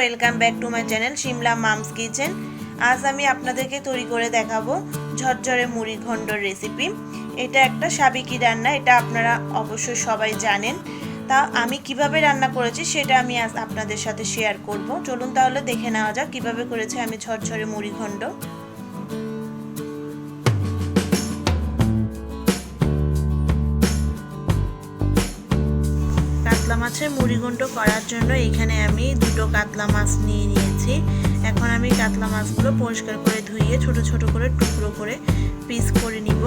Welcome back to my channel Shimla mum's kitchen. আজ আমি আপনাদেরকে তৈরি করে দেখাবো ঝরঝরে মুড়ি ঘন্টর রেসিপি। এটা একটা সাবেকি রান্না, এটা আপনারা অবশ্যই সবাই জানেন। তা আমি কিভাবে রান্না করেছি সেটা আমি আজ আপনাদের সাথে শেয়ার করব। চলুন তাহলে দেখে নেওয়া যাক কিভাবে করেছি আমি ঝরঝরে মুড়ি ঘন্ট। কাতলা মাছের মুড়ি ঘন্ট করার জন্য এখানে আমি দুটো কাতলা মাছ নিয়ে নিয়েছি। এখন আমি কাতলা মাছগুলো পরিষ্কার করে ধুইয়ে ছোট ছোট করে টুকরো করে পিস করে নিব।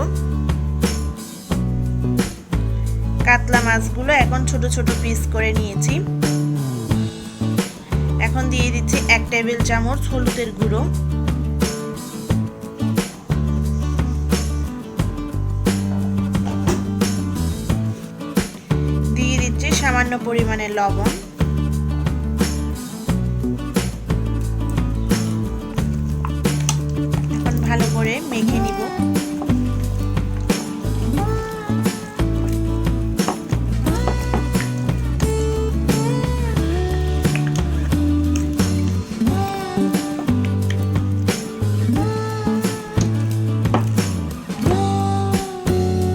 কাতলা মাছগুলো এখন ছোট ছোট পিস করে নিয়েছি। এখন দিয়ে দিচ্ছি 1 টেবিল চামচ হলুদের গুঁড়ো, দিয়ে দিচ্ছি সামান্য পরিমাণে লবণ, এখন ভালো করে মেখে নিব।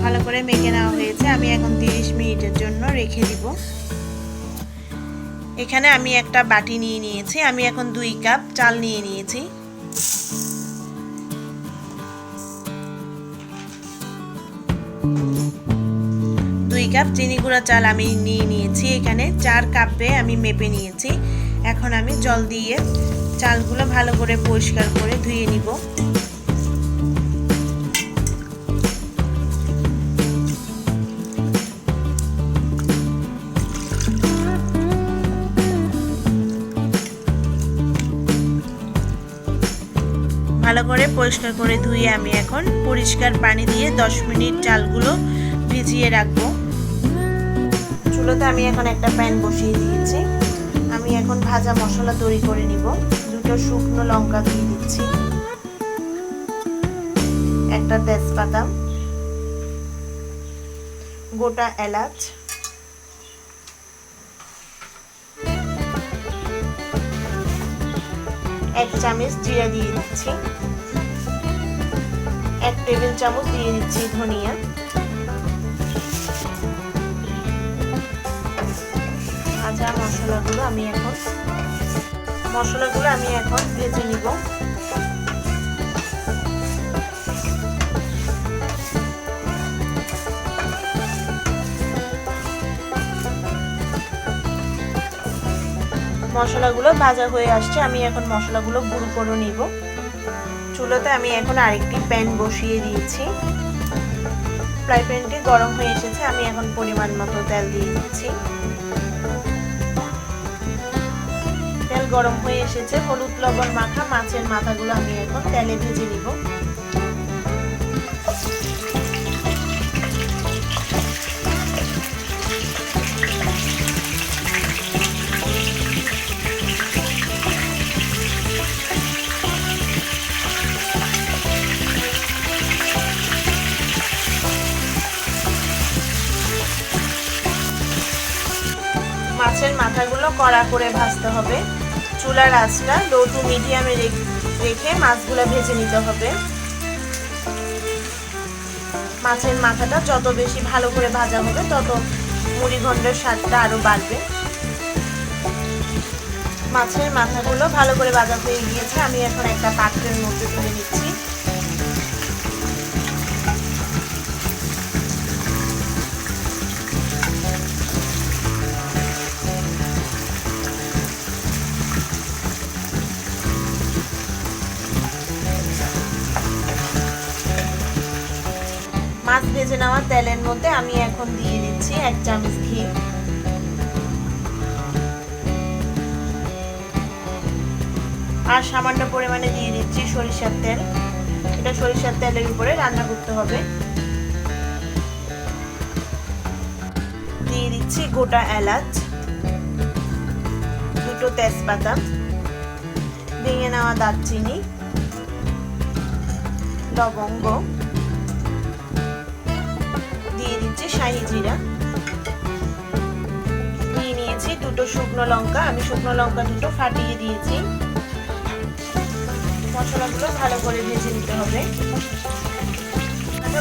ভালো করে মেখে নেওয়া হয়েছে, আমি এখন 30 মিনিটের জন্য রেখে দিব। এখানে আমি একটা বাটি নিয়ে নিয়েছি, আমি এখন 2 কাপ চাল নিয়ে নিয়েছি। কাপ চিনি গুঁড়া চাল আমি নিয়ে নিয়েছি। এখানে 4 কাপে আমি মেপে নিয়েছি। এখন আমি জল দিয়ে চালগুলো ভালো করে পরিষ্কার করে ধুয়ে নিব। ভালো করে পরিষ্কার করে ধুয়ে আমি এখন পরিষ্কার পানি দিয়ে 10 মিনিট চালগুলো ভিজিয়ে রাখবো। চুলোতে আমি এখন একটা প্যান বসিয়ে দিয়েছি। আমি এখন ভাজা মশলা তৈরি করে নিব। 2টো শুকনো লঙ্কা দিয়ে দিচ্ছি, একটা তেজপাতা, গোটা এলাচ, 1 চামচ জিরা দিয়ে দিচ্ছি, 1 টেবিল চামচ দিয়ে দিচ্ছি ধনিয়া, ভাজা মশলাগুলো আমি এখন ভেজে নিব। মশলাগুলো ভাজা হয়ে আসছে, আমি এখন মশলাগুলো গুঁড়ো করে নিব। চুলোতে আমি এখন আরেকটি প্যান বসিয়ে দিয়েছি। ফ্রাই প্যানটি গরম হয়ে এসেছে, আমি এখন পরিমাণ মতো তেল দিয়ে দিচ্ছি। তেল গরম হয়ে এসেছে, হলুদ লবণ মাখা মাছের মাথাগুলো আমি এখন তেলে ভেজে নিব। মাছের মাথাগুলো কড়া করে ভাজতে হবে। চুলার আঁচটা লো টু মিডিয়ামে রেখে মাছগুলো ভেজে নিতে হবে। মাছের মাথাটা যত বেশি ভালো করে ভাজা হবে তত মুড়ি ঘন্টের স্বাদটা আরো বাড়বে। মাছের মাথাগুলো ভালো করে ভাজা হয়ে গিয়েছে, আমি এখন একটা পাত্রের মধ্যে তুলে নিচ্ছি। মাছ ভেজে নেওয়া তেলের মধ্যে আমি এখন দিয়ে দিচ্ছি 1 চামচ ঘি, আর সামান্য পরিমাণে দিয়ে দিচ্ছি সরিষার তেল। এটা সরিষার তেলের উপরে রান্না করতে হবে। দিয়ে দিচ্ছি গোটা এলাচ, 2টো তেজপাতা, ভেঙে নেওয়া দারচিনি, লবঙ্গ, দিয়ে দিচ্ছি শাহি জিরা, নিয়ে নিয়েছি দুটো শুকনো শুকনো লঙ্কা, আমি শুকনো লঙ্কা দুটো ফাটিয়ে দিয়েছি। মশলাগুলো ভালো করে ভেজে নিতে হবে।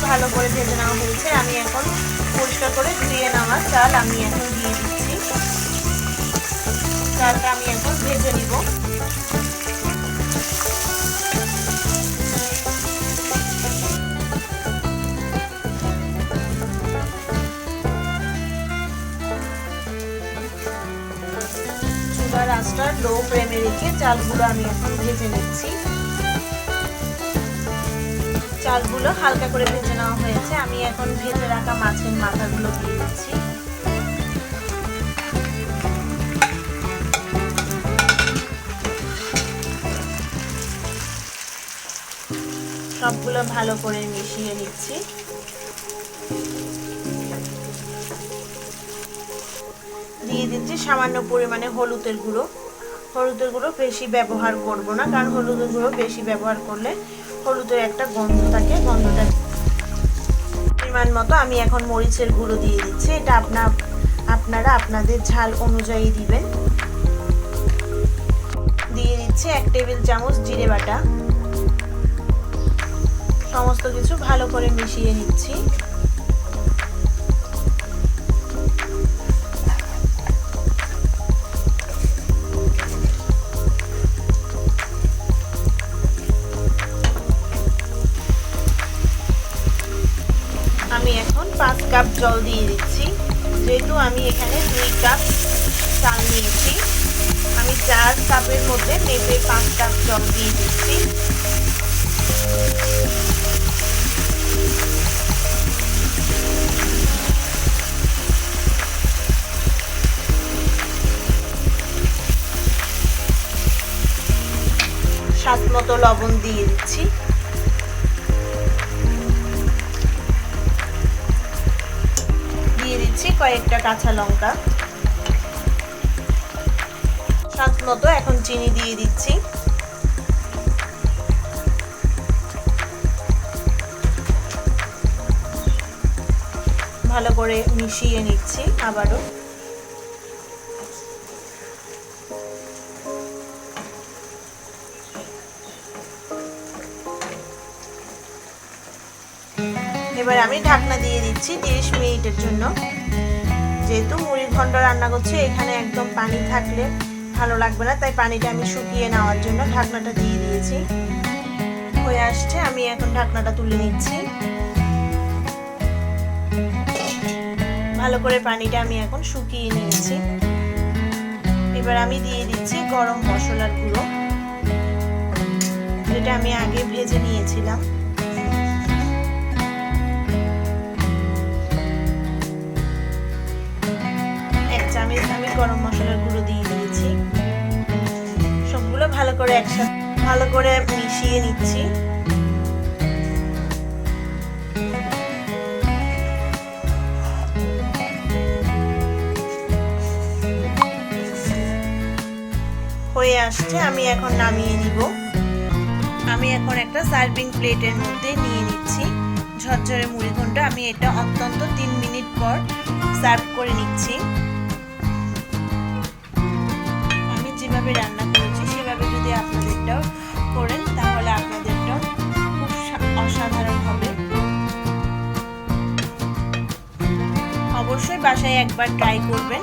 ভালো করে ভেজে নেওয়া হয়েছে। আমি এখন পরিষ্কার করে ধুয়ে নেওয়া চাল আমি এখন দিয়ে দিচ্ছি। চালটা আমি এখন ভেজে নিব। চুলার আঁচটা লো ফ্লেমে রেখে চালগুলো আমি এখন ভেজে নিচ্ছি। চালগুলো হালকা করে ভেজে নেওয়া হয়েছে। আমি এখন ভেজে রাখা মাছের মাথাগুলো দিয়ে দিচ্ছি। সবগুলো ভালো করে মিশিয়ে নিচ্ছি। দিয়ে দিচ্ছি সামান্য পরিমাণে হলুদের গুঁড়ো। হলুদের গুঁড়ো বেশি ব্যবহার করব না, কারণ হলুদের গুঁড়ো বেশি ব্যবহার করলে হলুদের একটা গন্ধ থাকে, গন্ধটা পরিমাণ মতো আমি এখন মরিচের গুঁড়ো দিয়ে দিচ্ছি। এটা আপনারা আপনাদের ঝাল অনুযায়ী দিবেন। দিয়ে দিচ্ছি 1 টেবিল চামচ জিরে বাটা। সমস্ত কিছু ভালো করে মিশিয়ে নিচ্ছি। আমি এখন 5 কাপ জল দিয়ে দিচ্ছি। যেহেতু আমি এখানে 2 কাপ চাল নিয়েছি, আমি 4 কাপের মধ্যে মেপে 5 কাপ জল দিয়ে দিচ্ছি। স্বাদ মতো লবণ দিয়ে দিচ্ছি। দিয়ে দিচ্ছি কয়েকটা কাঁচা লঙ্কা। স্বাদ মতো এখন চিনি দিয়ে দিচ্ছি। ভালো করে মিশিয়ে নিচ্ছি আবারও। এবার আমি ঢাকনা দিয়ে দিচ্ছি 30 মিনিটের জন্য। যেহেতু মুড়ি ঘন্ট রান্না করছি, এখানে একদম পানি থাকলে ভালো লাগবে না, তাই পানিটা আমি শুকিয়ে নেওয়ার জন্য ঢাকনাটা দিয়ে দিয়েছি। হয়ে আসছে, আমি এখন ঢাকনাটা তুলে নিচ্ছি। ভালো করে পানিটা আমি এখন শুকিয়ে নিয়েছি। এবার আমি দিয়ে দিচ্ছি গরম মশলার গুঁড়ো, যেটা আমি আগে ভেজে নিয়েছিলাম। আমি গরম মশলার গুঁড়ো দিয়ে দিয়েছি। সবগুলো ভালো করে একসাথে ভালো করে মিশিয়ে নিচ্ছি। হয়ে আসছে, আমি এখন নামিয়ে নিব। আমি এখন একটা সার্ভিং প্লেটের মধ্যে নিয়ে নিচ্ছি ঝরঝরে মুড়ি ঘন্ট। আমি এটা অন্তত 3 মিনিট পর সার্ভ করে নিচ্ছি। যেভাবে রান্না করেছি সেভাবে যদি আপনাদেরটাও করেন, তাহলে আপনাদেরটাও খুব অসাধারণ হবে। অবশ্যই বাসায় একবার ট্রাই করবেন।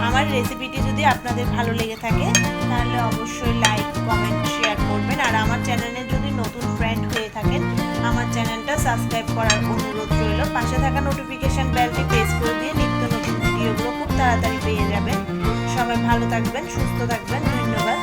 আমার রেসিপিটি যদি আপনাদের ভালো লেগে থাকে, তাহলে অবশ্যই লাইক, কমেন্ট, শেয়ার করবেন। আর আমার চ্যানেলে যদি নতুন ফ্রেন্ড হয়ে থাকেন, আমার চ্যানেলটা সাবস্ক্রাইব করার অনুরোধ রইল। পাশে থাকা নোটিফিকেশন বেলটি প্রেস করে দিয়ে নিত্য নতুন ভিডিওগুলো খুব তাড়াতাড়ি পেয়ে যাবেন। সবাই ভালো থাকবেন, সুস্থ থাকবেন। ধন্যবাদ।